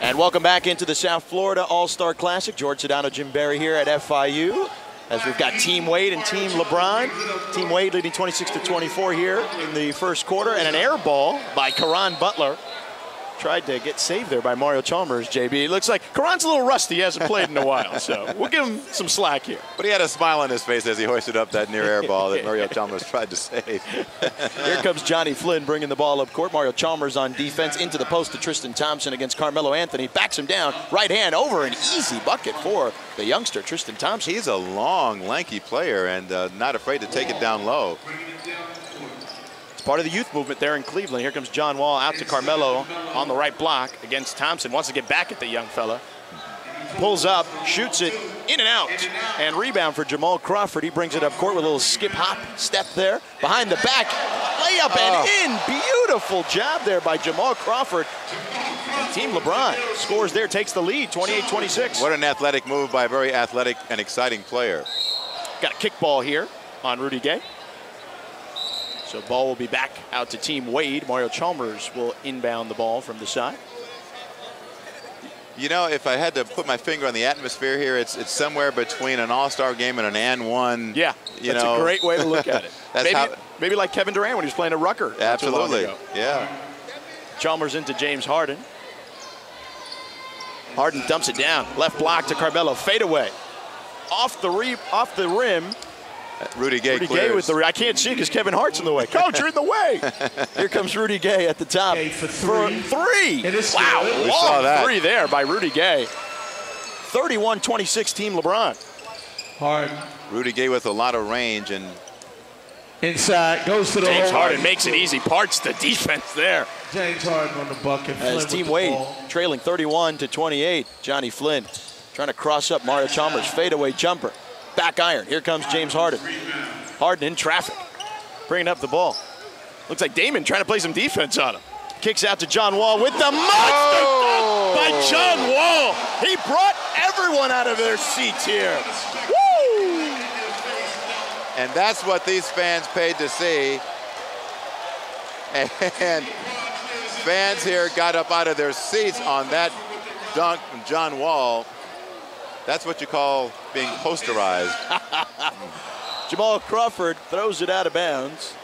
And welcome back into the South Florida All-Star Classic. George Sedano, Jim Barry here at FIU. As we've got Team Wade and Team LeBron. Team Wade leading 26-24 here in the first quarter. And an air ball by Caron Butler. Tried to get saved there by Mario Chalmers, JB. It looks like Caron's a little rusty. He hasn't played in a while, so we'll give him some slack here. But he had a smile on his face as he hoisted up that near air ball that Mario Chalmers tried to save. Here comes Johnny Flynn bringing the ball up court. Mario Chalmers on defense into the post to Tristan Thompson against Carmelo Anthony. Backs him down. Right hand over, an easy bucket for the youngster, Tristan Thompson. He's a long, lanky player and not afraid to take it down low. Part of the youth movement there in Cleveland. Here comes John Wall out to Carmelo on the right block against Thompson. Wants to get back at the young fella. Pulls up, shoots it in and out. And rebound for Jamal Crawford. He brings it up court with a little skip hop step there. Behind the back, layup and in. Beautiful job there by Jamal Crawford. And Team LeBron scores there, takes the lead, 28-26. What an athletic move by a very athletic and exciting player. Got a kick ball here on Rudy Gay. So ball will be back out to Team Wade. Mario Chalmers will inbound the ball from the side. You know, if I had to put my finger on the atmosphere here, it's somewhere between an all-star game and an and one. Yeah, that's a great way to look at it. Maybe like Kevin Durant when he was playing at Rucker. Absolutely, yeah. Chalmers into James Harden. Harden dumps it down. Left block to Carmelo. Fadeaway. Off the rim. Rudy Gay with the. I can't see because Kevin Hart's in the way. Coach, you're in the way. Here comes Rudy Gay at the top for three. Wow, we saw that. Three there by Rudy Gay. 31-26 Team LeBron. Harden. Rudy Gay with a lot of range and inside goes to the James hole. Harden makes it easy. Parts the defense there. James Harden on the bucket. As Team Wade trailing 31-28. Johnny Flynn trying to cross up Mario Chalmers. Fadeaway jumper. Back iron. Here comes James Harden. Harden in traffic. Bringing up the ball. Looks like Damon trying to play some defense on him. Kicks out to John Wall with the monster dunk by John Wall. He brought everyone out of their seats here. Woo! And that's what these fans paid to see. And fans here got up out of their seats on that dunk from John Wall. That's what you call being posterized. Jamal Crawford throws it out of bounds.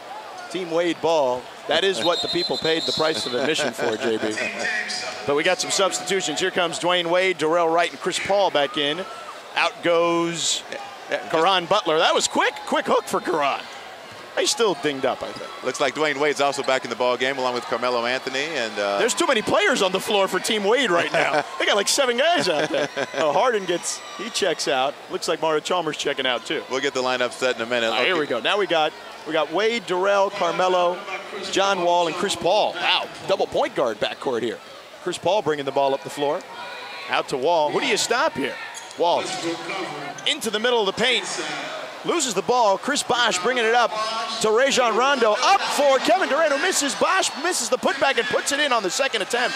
Team Wade ball. That is what the people paid the price of admission for, JB. But we got some substitutions. Here comes Dwayne Wade, Darrell Wright, and Chris Paul back in. Out goes Caron Butler. That was quick hook for Caron. He's still dinged up, I think. Looks like Dwayne Wade's also back in the ball game along with Carmelo Anthony. And there's too many players on the floor for Team Wade right now. They got like 7 guys out there. Harden he checks out. Looks like Mario Chalmers checking out too. We'll get the lineup set in a minute. Here we go. Now we got Wade, Darrell, Carmelo, John Wall, and Chris Paul. Wow, double point guard backcourt here. Chris Paul bringing the ball up the floor. Out to Wall. Who do you stop here? Wall into the middle of the paint. Loses the ball. Chris Bosh bringing it up to Rajon Rondo. Up for Kevin Durant, who misses. Bosh misses the putback and puts it in on the second attempt.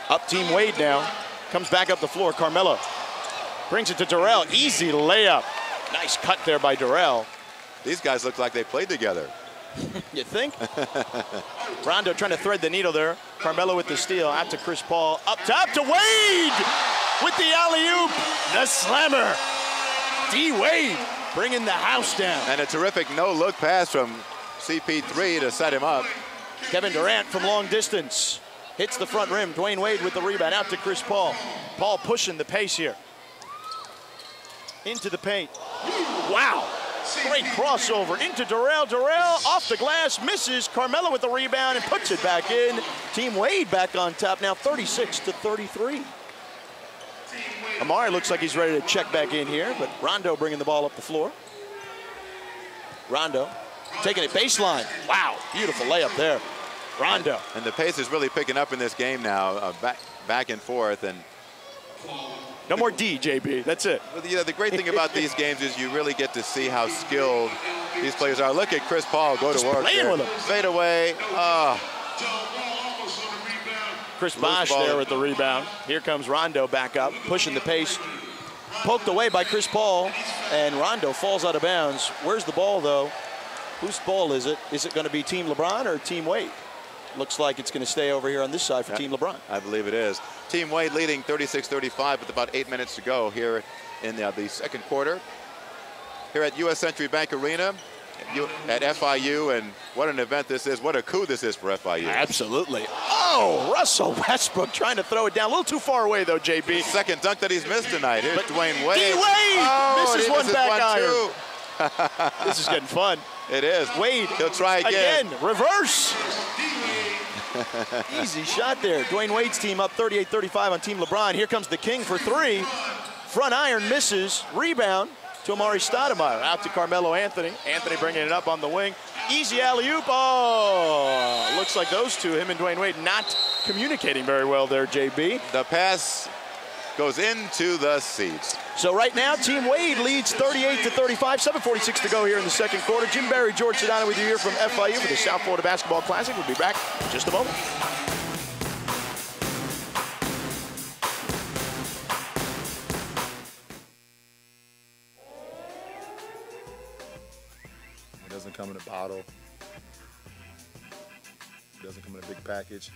Up Team Wade now. Comes back up the floor. Carmelo brings it to Darrell. Easy layup. Nice cut there by Darrell. These guys look like they played together. You think? Rondo trying to thread the needle there. Carmelo with the steal. Out to Chris Paul. Up top to Wade with the alley-oop. The slammer. D. Wade bringing the house down. And a terrific no-look pass from CP3 to set him up. Kevin Durant from long distance. Hits the front rim. Dwayne Wade with the rebound. Out to Chris Paul. Paul pushing the pace here. Into the paint. Wow. Great crossover into Darrell. Darrell off the glass. Misses. Carmelo with the rebound and puts it back in. Team Wade back on top now, 36-33. Amari looks like he's ready to check back in here, but Rondo bringing the ball up the floor. Rondo taking it baseline. Wow, beautiful layup there. Rondo. And the pace is really picking up in this game now, back and forth. And no more D, JB. That's it. You know, the great thing about these games is you really get to see how skilled these players are. Look at Chris Paul go to work. Playing with him. Fade away. Chris Bosh there with the rebound. Here comes Rondo back up, pushing the pace. Poked away by Chris Paul, and Rondo falls out of bounds. Where's the ball, though? Whose ball is it? Is it going to be Team LeBron or Team Wade? looks like it's going to stay over here on this side for Team LeBron. I believe it is. Team Wade leading 36-35 with about 8 minutes to go here in the second quarter. Here at U.S. Century Bank Arena at FIU, and what an event this is. What a coup this is for FIU. Absolutely. Oh, Russell Westbrook trying to throw it down. A little too far away, though, JB. Second dunk that he's missed tonight. Here's Dwayne Wade. D-Wade misses one back iron. Too. This is getting fun. It is. Wade. He'll try again. Reverse. Easy shot there. Dwayne Wade's team up 38-35 on Team LeBron. Here comes the King for three. Front iron misses. Rebound to Amari Stoudemire. Out to Carmelo Anthony. Anthony bringing it up on the wing. Easy alley-oop. Oh, looks like those two, him and Dwayne Wade, not communicating very well there, JB. The pass goes into the seats. So right now, Team Wade leads 38-35, 7:46 to go here in the second quarter. Jim Barry, George Sedano with you here from FIU for the South Florida Basketball Classic. We'll be back in just a moment. It doesn't come in a bottle. It doesn't come in a big package.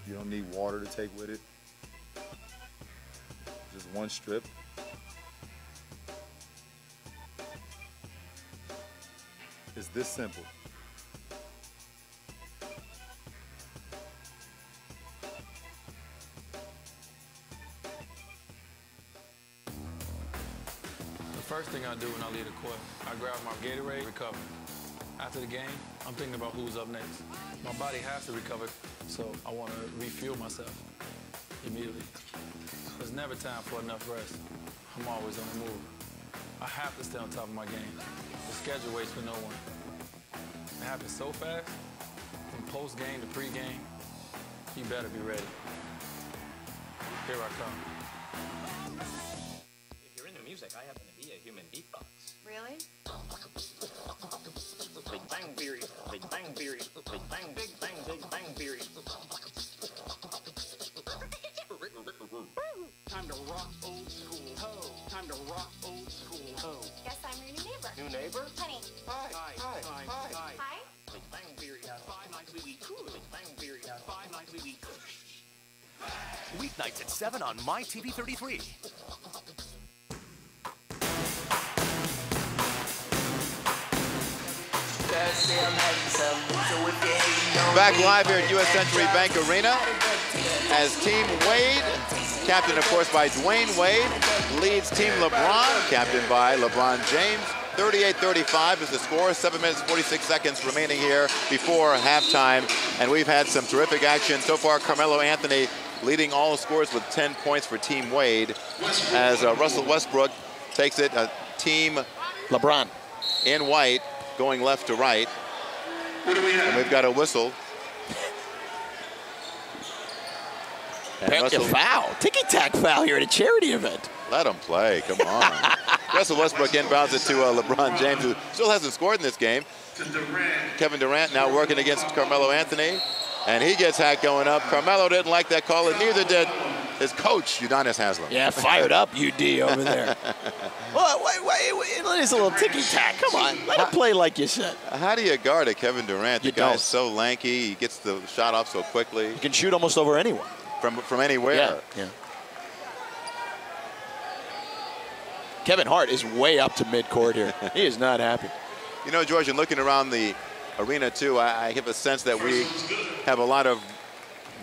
You don't need water to take with it. Just one strip. It's this simple. The first thing I do when I leave the court, I grab my Gatorade, recover. After the game, I'm thinking about who's up next. My body has to recover, so I want to refuel myself immediately. There's never time for enough rest. I'm always on the move. I have to stay on top of my game. The schedule waits for no one. It happens so fast, from post-game to pre-game, you better be ready. Here I come. If you're into music, I happen to be a human beatbox. Really? Big bang theory, big bang theory, big bang, big bang, big bang theory. Time to rock old school ho. Time to rock old school ho. Guess I'm your new neighbor. New neighbor? Honey. Hi. Hi. Hi? Big bang theory. 5 nights a week. Big bang theory. 5 nights a week. Weeknights at 7 on MyTV33. Back live here at U.S. Century Bank Arena as Team Wade, captained of course by Dwayne Wade, leads Team LeBron, captained by LeBron James. 38-35 is the score. 7 minutes 46 seconds remaining here before halftime, and we've had some terrific action so far. Carmelo Anthony leading all scores with 10 points for Team Wade as Russell Westbrook takes it. Team LeBron in white going left to right. And we've got a whistle. Apparently a foul. Ticky-tack foul here at a charity event. Let him play, come on. Russell Westbrook inbounds it to LeBron James, who still hasn't scored in this game. Kevin Durant now working against Carmelo Anthony, and he gets hacked going up. Carmelo didn't like that call, and neither did his coach, Udonis Haslem. Yeah, fired up UD over there. Well, wait, it's a little ticky-tack. Come on, let him play like you said. How do you guard a Kevin Durant? The You guy's don't. so lanky, he gets the shot off so quickly. You can shoot almost over anyone. From anywhere. Yeah. Kevin Hart is way up to midcourt here. He is not happy. You know, George, in looking around the arena, too, I have a sense that we have a lot of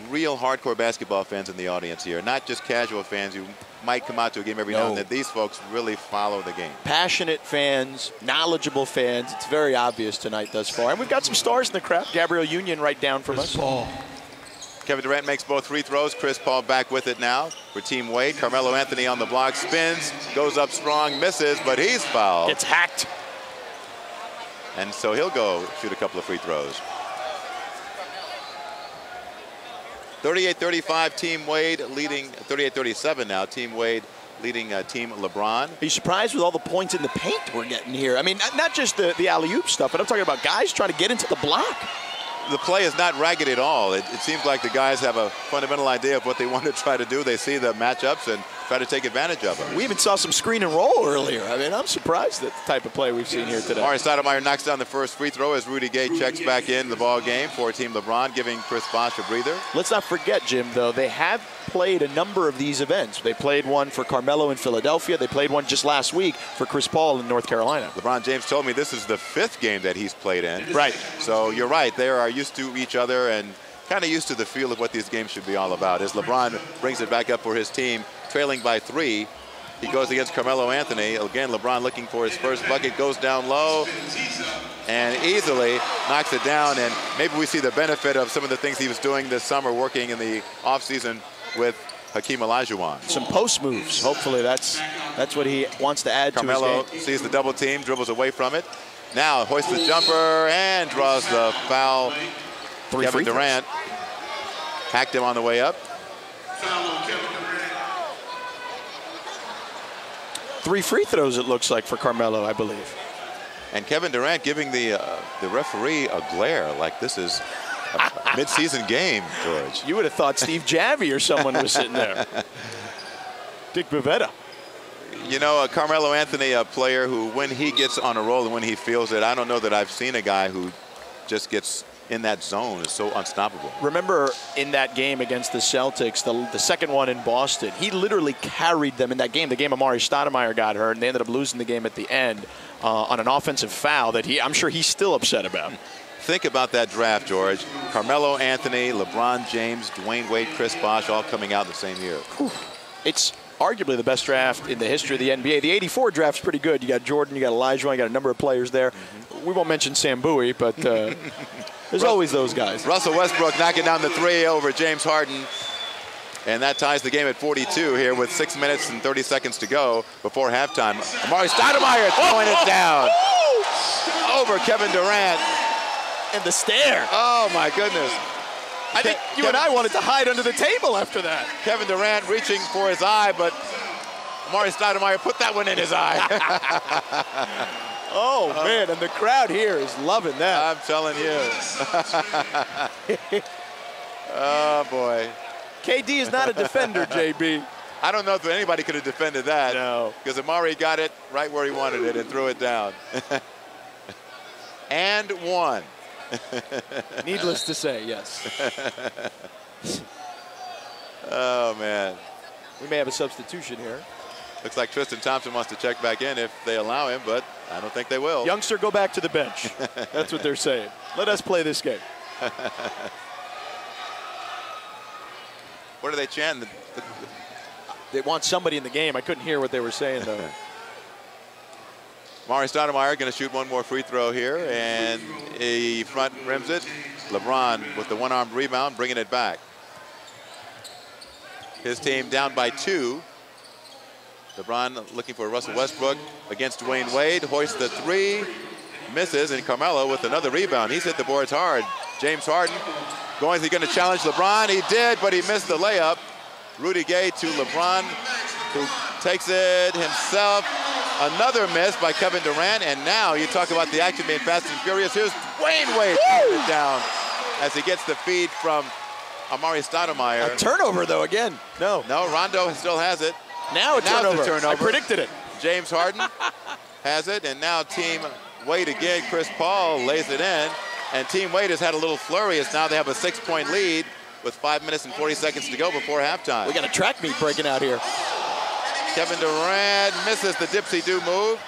real hardcore basketball fans in the audience here, not just casual fans who might come out to a game every now and then. These folks really follow the game. Passionate fans, knowledgeable fans. It's very obvious tonight thus far. And we've got some stars in the crowd. Gabrielle Union right down from us. Kevin Durant makes both free throws. Chris Paul back with it now for Team Wade. Carmelo Anthony on the block, spins, goes up strong, misses, but he's fouled. Gets hacked. And so he'll go shoot a couple of free throws. 38-35, Team Wade leading, 38-37 now, Team Wade leading Team LeBron. Are you surprised with all the points in the paint we're getting here? I mean, not just the alley-oop stuff, but I'm talking about guys trying to get into the block. The play is not ragged at all. It seems like the guys have a fundamental idea of what they want to try to do. They see the matchups, and try to take advantage of it. We even saw some screen and roll earlier. I mean, I'm surprised at the type of play we've seen here today. Amari Stoudemire knocks down the first free throw as Rudy Gay checks back in the ball game for Team LeBron, giving Chris Bosh a breather. Let's not forget, Jim, though, they have played a number of these events. They played one for Carmelo in Philadelphia. They played one just last week for Chris Paul in North Carolina. LeBron James told me this is the 5th game that he's played in. Right. So you're right. They are used to each other and kind of used to the feel of what these games should be all about. As LeBron brings it back up for his team, trailing by 3. He goes against Carmelo Anthony. Again, LeBron looking for his first bucket, goes down low and easily knocks it down. And maybe we see the benefit of some of the things he was doing this summer, working in the offseason with Hakeem Olajuwon. Some post moves. Hopefully that's what he wants to add Carmelo to his game. sees the double team, dribbles away from it. Now hoists the jumper and draws the foul. Kevin Durant hacked him on the way up. 3 free throws, it looks like, for Carmelo, I believe. And Kevin Durant giving the referee a glare like this is a mid-season game, George. You would have thought Steve Javie or someone was sitting there. Dick Bavetta. You know, Carmelo Anthony, a player who, when he gets on a roll and when he feels it, I don't know that I've seen a guy who just gets in that zone, is so unstoppable. Remember in that game against the Celtics, the second one in Boston, he literally carried them in that game. The game Amari Stoudemire got hurt, and they ended up losing the game at the end on an offensive foul that I'm sure he's still upset about. Think about that draft, George. Carmelo Anthony, LeBron James, Dwayne Wade, Chris Bosh, all coming out in the same year. Whew. It's arguably the best draft in the history of the NBA. The '84 draft's pretty good. You got Jordan, you got Olajuwon, you got a number of players there. We won't mention Sam Bowie, but there's always those guys. Russell Westbrook knocking down the 3 over James Harden. And that ties the game at 42 here with 6 minutes and 30 seconds to go before halftime. Amari Stoudemire throwing it down over Kevin Durant. And the stare. Oh, my goodness. I think you and I wanted to hide under the table after that. Kevin Durant reaching for his eye, but Amari Stoudemire put that one in his eye. Oh, man, and the crowd here is loving that. I'm telling you. Oh, boy. KD is not a defender, JB. I don't know if anybody could have defended that. No. Because Amari got it right where he wanted it and threw it down. And one. Needless to say, yes. Oh, man. We may have a substitution here. Looks like Tristan Thompson wants to check back in if they allow him, but I don't think they will. Youngster, go back to the bench. That's what they're saying. Let us play this game. What are they chanting? They want somebody in the game. I couldn't hear what they were saying, though. Amari Stoudemire going to shoot one more free throw here, and he front rims it. LeBron with the one-armed rebound, bringing it back. His team down by 2. LeBron looking for Russell Westbrook against Dwayne Wade. Hoists the 3, misses, and Carmelo with another rebound. He's hit the boards hard. James Harden going to challenge LeBron. He did, but he missed the layup. Rudy Gay to LeBron, who takes it himself. Another miss by Kevin Durant, and now you talk about the action being fast and furious. Here's Dwayne Wade putting it down as he gets the feed from Amari Stoudemire. A turnover, though, again. No, Rondo still has it. Now a turnover. I predicted it. James Harden has it, and now Team Wade again. Chris Paul lays it in, and Team Wade has had a little flurry as now they have a 6-point lead with 5 minutes and 40 seconds to go before halftime. We got a track meet breaking out here. Kevin Durant misses the dipsy-do move.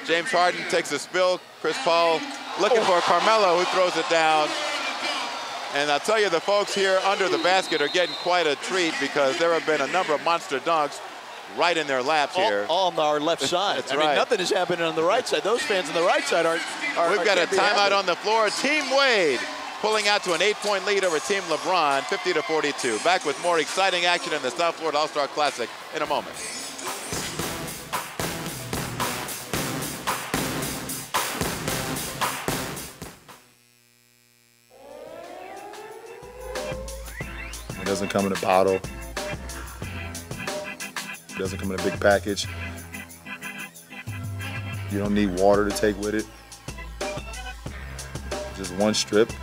James Harden takes a spill. Chris Paul looking for Carmelo, who throws it down. And I'll tell you, the folks here under the basket are getting quite a treat because there have been a number of monster dunks right in their laps here. All on our left side. That's I right. mean, nothing is happening on the right side. Those fans on the right side aren't. We've got a timeout on the floor. Team Wade pulling out to an 8-point lead over Team LeBron, 50-42. Back with more exciting action in the South Florida All-Star Classic in a moment. It doesn't come in a bottle. It doesn't come in a big package. You don't need water to take with it. Just one strip.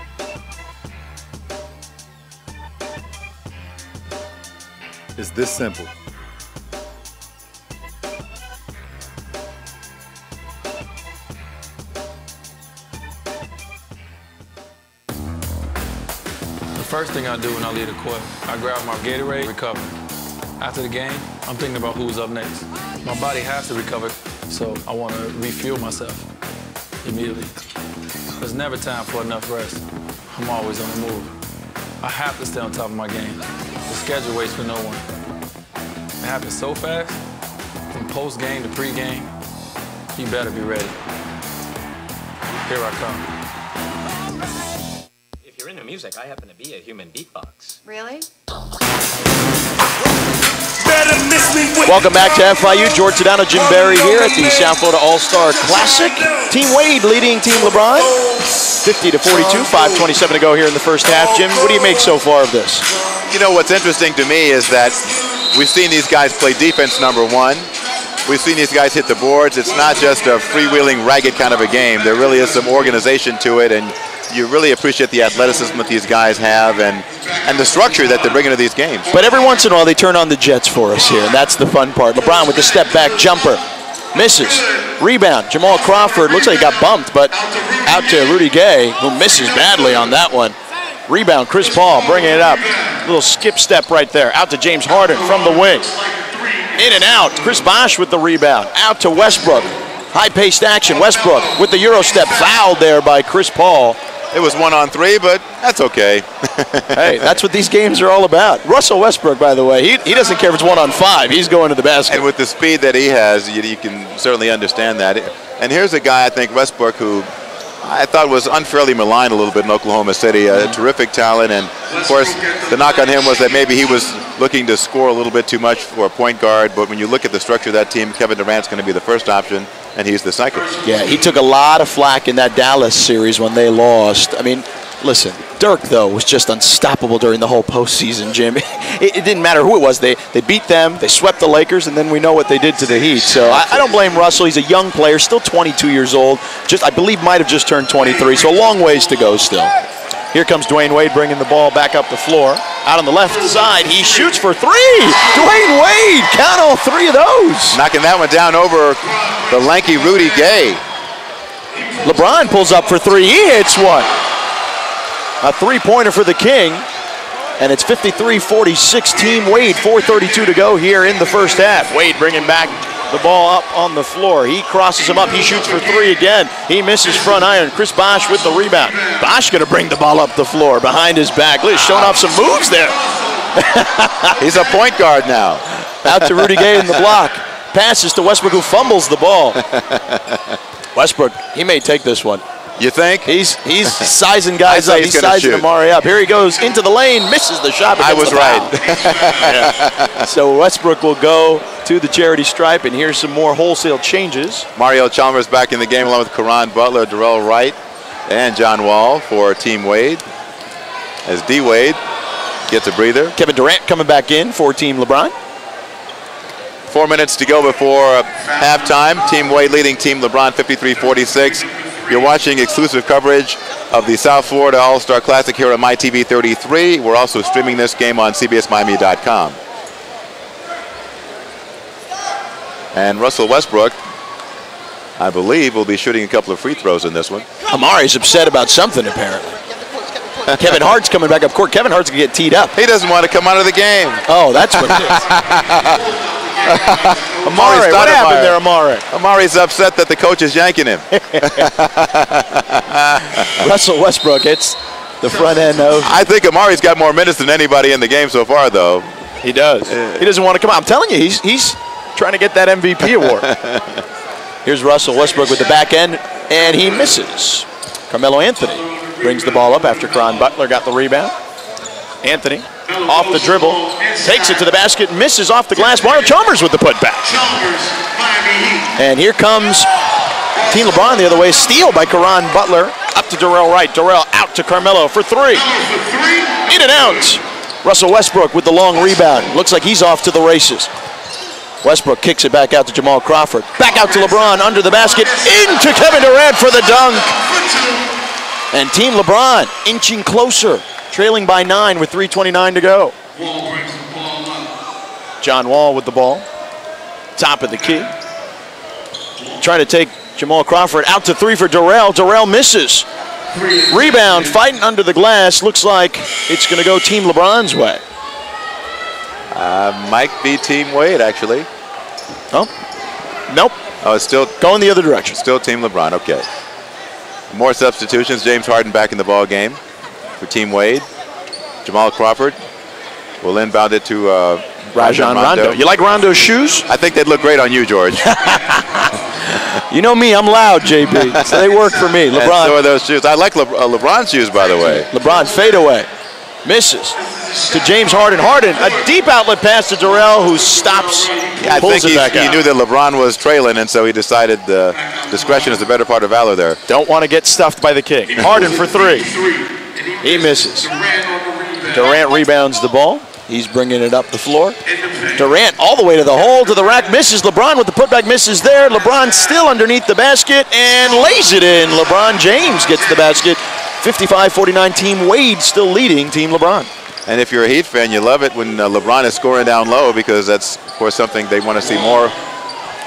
It's this simple. The first thing I do when I leave the court, I grab my Gatorade, recover. After the game, I'm thinking about who's up next. My body has to recover, so I want to refuel myself immediately. There's never time for enough rest. I'm always on the move. I have to stay on top of my game. The schedule waits for no one. It happens so fast, from post-game to pre-game, you better be ready. Here I come. If you're into music, I happen to be a human beatbox. Really? Welcome back to FIU. George Sedano, Jim Barry here at the South Florida All-Star Classic. Team Wade leading Team LeBron, 50-42, 5:27 to go here in the first half. Jim, what do you make so far of this? You know, what's interesting to me is that we've seen these guys play defense, number one. We've seen these guys hit the boards. It's not just a freewheeling, ragged kind of a game. There really is some organization to it, and you really appreciate the athleticism that these guys have and the structure that they're bringing to these games. But every once in a while, they turn on the Jets for us here, and that's the fun part. LeBron with the step-back jumper. Misses. Rebound. Jamal Crawford looks like he got bumped, but out to Rudy Gay, who misses badly on that one. Rebound. Chris Paul bringing it up. Little skip step right there. Out to James Harden from the wing. In and out. Chris Bosh with the rebound. Out to Westbrook. High-paced action. Westbrook with the Euro step. Fouled there by Chris Paul. It was 1-on-3, but that's okay. Hey, that's what these games are all about. Russell Westbrook, by the way, he doesn't care if it's 1-on-5. He's going to the basket. And with the speed that he has, you can certainly understand that. And here's a guy, I think, Westbrook, who I thought was unfairly maligned a little bit in Oklahoma City. A terrific talent, and of course, the knock on him was that maybe he was looking to score a little bit too much for a point guard. But when you look at the structure of that team, Kevin Durant's going to be the first option, and he's the second. Yeah, he took a lot of flack in that Dallas series when they lost. I mean, listen, Dirk, though, was just unstoppable during the whole postseason, Jim. It didn't matter who it was. They beat them, they swept the Lakers, and then we know what they did to the Heat. So I don't blame Russell. He's a young player, still 22 years old. I believe might have just turned 23, so a long ways to go still. Here comes Dwayne Wade bringing the ball back up the floor. Out on the left side, he shoots for three. Dwayne Wade, count all three of those. Knocking that one down over the lanky Rudy Gay. LeBron pulls up for three. He hits one. A three-pointer for the King. And it's 53-46 Team Wade. 4:32 to go here in the first half. Wade bringing back the ball up on the floor. He crosses him up. He shoots for three again. He misses front iron. Chris Bosh with the rebound. Bosh going to bring the ball up the floor behind his back. Look, he's showing off some moves there. He's a point guard now. Out to Rudy Gay in the block. Passes to Westbrook, who fumbles the ball. Westbrook, he may take this one. You think? He's sizing guys up. He's sizing Amari up. Here he goes into the lane, misses the shot. I was right. Yeah. So Westbrook will go to the charity stripe, and here's some more wholesale changes. Mario Chalmers back in the game along with Caron Butler, Darrell Wright, and John Wall for Team Wade. As D. Wade gets a breather. Kevin Durant coming back in for Team LeBron. 4 minutes to go before halftime. Team Wade leading Team LeBron 53-46. You're watching exclusive coverage of the South Florida All-Star Classic here on MyTV 33. We're also streaming this game on CBSMiami.com. And Russell Westbrook, I believe, will be shooting a couple of free throws in this one. Amari's upset about something, apparently. Kevin Hart's coming back up court. Kevin Hart's going to get teed up. He doesn't want to come out of the game. Oh, that's what it is. Amari, what happened there, Amari? Amari's upset that the coach is yanking him. Russell Westbrook hits the front end of. I think Amari's got more minutes than anybody in the game so far, though. He does. He doesn't want to come out. I'm telling you, he's trying to get that MVP award. Here's Russell Westbrook with the back end, and he misses. Carmelo Anthony brings the ball up after Caron Butler got the rebound. Anthony off the dribble, takes it to the basket, misses off the glass. Mario Chalmers with the putback. And here comes Team LeBron the other way. Steal by Caron Butler. Up to Darrell Wright. Darrell out to Carmelo for three. In and out. Russell Westbrook with the long rebound. Looks like he's off to the races. Westbrook kicks it back out to Jamal Crawford. Back out to LeBron under the basket. Into Kevin Durant for the dunk. And Team LeBron inching closer. Trailing by 9 with 3:29 to go. John Wall with the ball. Top of the key. Trying to take Jamal Crawford out to three for Darrell. Darrell misses. Rebound, fighting under the glass. Looks like it's going to go Team LeBron's way. Might be Team Wade, actually. Oh, nope. Oh, it's still going the other direction. Still Team LeBron, okay. More substitutions. James Harden back in the ball game for Team Wade. Jamal Crawford will inbound it to Rajon Rondo. You like Rondo's shoes? I think they'd look great on you, George. You know me, I'm loud, JB, so they work for me. LeBron. And so are those shoes. I like LeBron's shoes, by the way. LeBron fadeaway. Misses to James Harden. Harden, a deep outlet pass to Darrell, who stops, I pulls think it back he out. knew that LeBron was trailing, and so he decided discretion is the better part of valor there. Don't want to get stuffed by the king. Harden for three. He misses. Durant rebounds the ball. He's bringing it up the floor. Durant all the way to the hole, to the rack, misses. LeBron with the putback misses there. LeBron still underneath the basket and lays it in. LeBron James gets the basket. 55-49, Team Wade still leading Team LeBron. And if you're a Heat fan, you love it when LeBron is scoring down low, because that's, of course, something they want to see more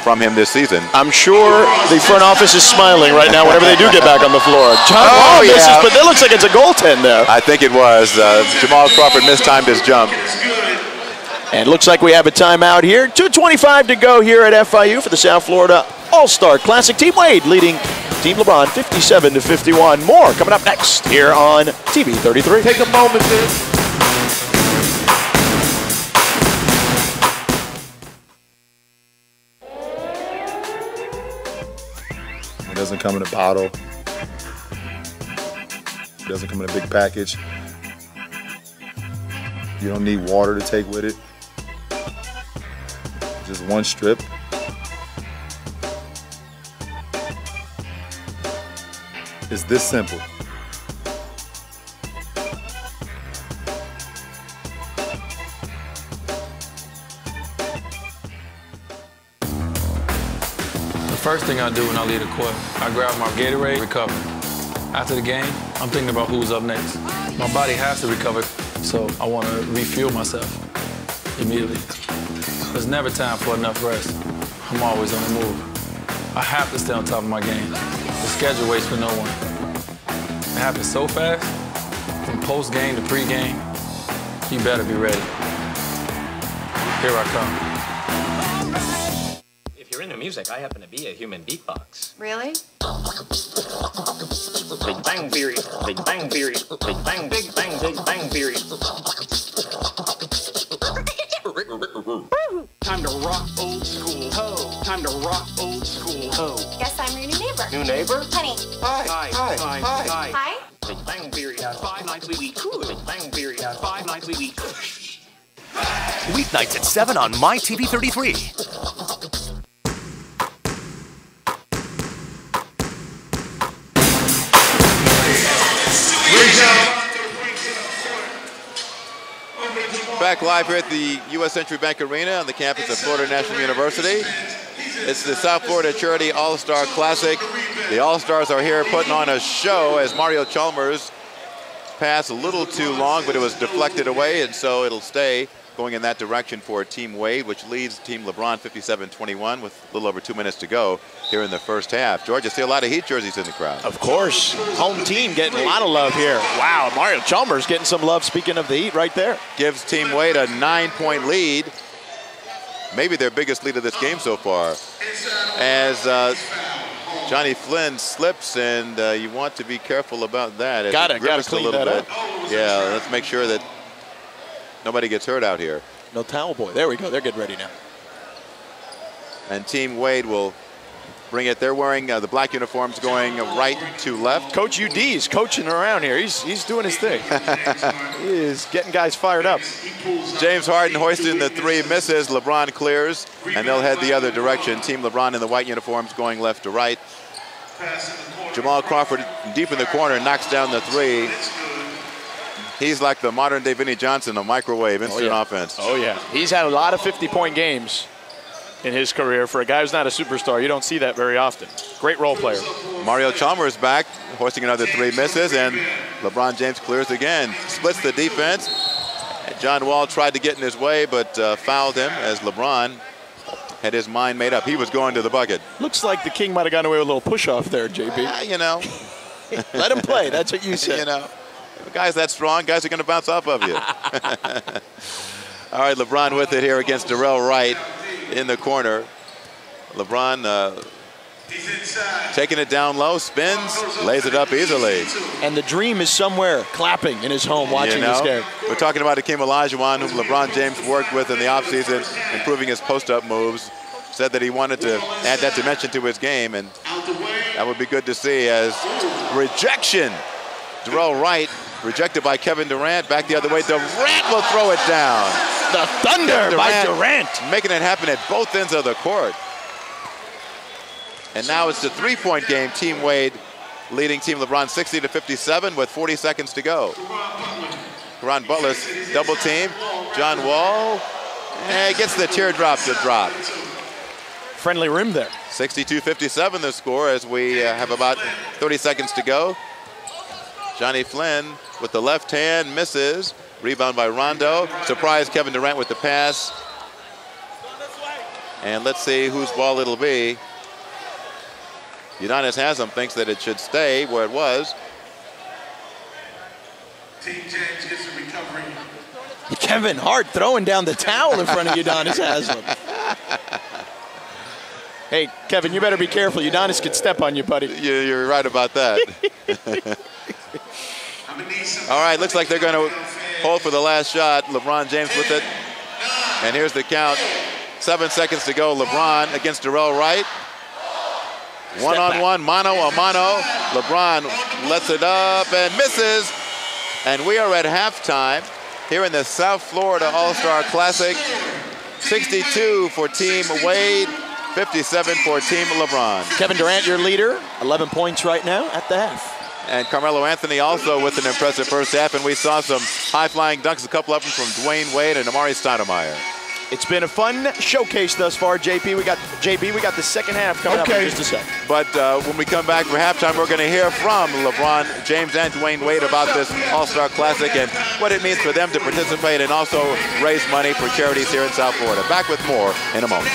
from him this season. I'm sure the front office is smiling right now whenever they do get back on the floor. John Wall misses, but it looks like it's a goaltend there. I think it was. Jamal Crawford mistimed his jump. And looks like we have a timeout here. 2:25 to go here at FIU for the South Florida All-Star Classic. Team Wade leading Team LeBron 57-51. More coming up next here on TV 33. Take a moment there. It doesn't come in a bottle. It doesn't come in a big package. You don't need water to take with it. Just one strip. It's this simple. The first thing I do when I leave the court, I grab my Gatorade, recover. After the game, I'm thinking about who's up next. My body has to recover, so I want to refuel myself immediately. There's never time for enough rest. I'm always on the move. I have to stay on top of my game. The schedule waits for no one. It happens so fast, from post-game to pre-game, you better be ready. Here I come. If you're into music, I happen to be a human beatbox. Really? Big Bang Theory, Big Bang Theory, Big Bang, Big Bang, Big Bang Theory. Time to rock old school. Ho. Time to rock old school. Ho. Guess I'm your new neighbor. New neighbor? Honey. Hi. Hi. Hi. Hi. Hi. Big Bang Theory. 5 nights a week. Big Bang Theory. 5 nights a week. Weeknights at 7 on MyTV 33. Back live here at the U.S. Century Bank Arena on the campus of Florida National University. It's the South Florida Charity All-Star Classic. The All-Stars are here putting on a show as Mario Chalmers passed a little too long, but it was deflected away, and so it'll stay going in that direction for Team Wade, which leads Team LeBron 57-21 with a little over 2 minutes to go here in the first half. George, I see a lot of Heat jerseys in the crowd. Of course. Home team getting a lot of love here. Wow, Mario Chalmers getting some love, speaking of the Heat, right there. Gives Team Wade a 9-point lead. Maybe their biggest lead of this game so far. As Johnny Flynn slips, and you want to be careful about that. Gotta clean that up. Yeah, let's make sure that nobody gets hurt out here. No towel boy. There we go. They're getting ready now. And Team Wade will bring it. They're wearing the black uniforms going right to left. Coach UD is coaching around here. He's doing his thing. He is getting guys fired up. James Harden hoisting the three, misses. LeBron clears, and they'll head the other direction. Team LeBron in the white uniforms going left to right. Jamal Crawford deep in the corner knocks down the three. He's like the modern day Vinnie Johnson, a microwave instant offense. Oh, yeah. He's had a lot of 50-point games in his career. For a guy who's not a superstar, you don't see that very often. Great role player. Mario Chalmers back, hoisting another three, misses, and LeBron James clears again. Splits the defense, John Wall tried to get in his way, but fouled him as LeBron had his mind made up. He was going to the bucket. Looks like the King might have gotten away with a little push-off there, JB. You know. Let him play. That's what you said. You know, guys that strong, guys are going to bounce off of you. All right, LeBron with it here against Darrell Wright in the corner. LeBron taking it down low, spins, lays it up easily. And the dream is somewhere clapping in his home watching this game. We're talking about Hakeem Olajuwon, whom LeBron James worked with in the offseason, improving his post-up moves. Said that he wanted to add that dimension to his game, and that would be good to see as rejection. Darrell Wright rejected by Kevin Durant. Back the other way. Durant will throw it down. The thunder by Durant. Making it happen at both ends of the court. And now it's the three-point game. Team Wade leading Team LeBron 60-57 with 40 seconds to go. Caron Butler double team. John Wall gets the teardrop to drop. Friendly rim there. 62-57 the score as we have about 30 seconds to go. Johnny Flynn with the left hand misses. Rebound by Rondo. Surprise Kevin Durant with the pass. And let's see whose ball it'll be. Udonis Haslem thinks that it should stay where it was. Team James gets a recovery. Kevin Hart throwing down the towel in front of Udonis Haslem. Hey, Kevin, you better be careful. Udonis could step on you, buddy. You're right about that. All right, looks like they're going to hold for the last shot. LeBron James with it. And here's the count. 7 seconds to go. LeBron against Darrell Wright. One-on-one, mano-a-mano. LeBron lets it up and misses. And we are at halftime here in the South Florida All-Star Classic. 62 for Team Wade, 57 for Team LeBron. Kevin Durant, your leader, 11 points right now at the half. And Carmelo Anthony also with an impressive first half, and we saw some high-flying dunks, a couple of them from Dwayne Wade and Amari Stoudemire. It's been a fun showcase thus far, JP. We got the second half coming up in just a sec. But when we come back for halftime, we're going to hear from LeBron James and Dwayne Wade about this All-Star Classic and what it means for them to participate and also raise money for charities here in South Florida. Back with more in a moment.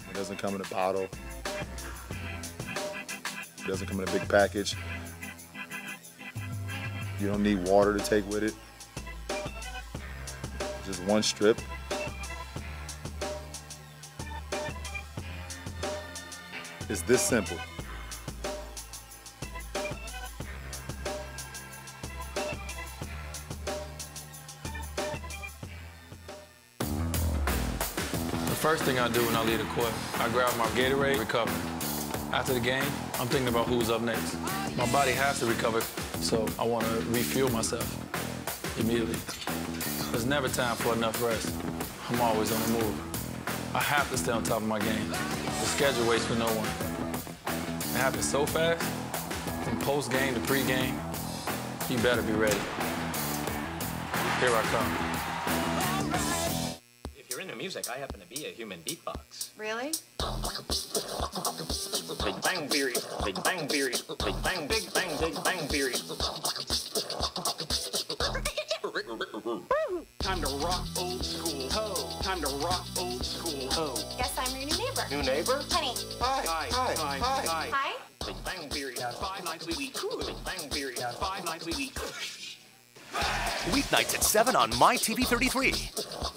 It doesn't come in a bottle. It doesn't come in a big package. You don't need water to take with it. Just one strip. It's this simple. The first thing I do when I leave the court, I grab my Gatorade, recover. After the game, I'm thinking about who's up next. My body has to recover, so I want to refuel myself immediately. There's never time for enough rest. I'm always on the move. I have to stay on top of my game. The schedule waits for no one. It happens so fast, from post-game to pre-game, you better be ready. Here I come. If you're into music, I happen to be a human beatbox. Really? Big Bang Theory, Big Bang Theory, Big Bang, Big Bang, Big Bang Theory. Time to rock old school. Ho. Time to rock old school. Ho. Guess I'm your new neighbor. New neighbor? Honey. Hi. Hi. Hi. Big Bang Theory. 5 nights a week. Big Bang Theory. 5 nights a week. Weeknights at 7 on MyTV33.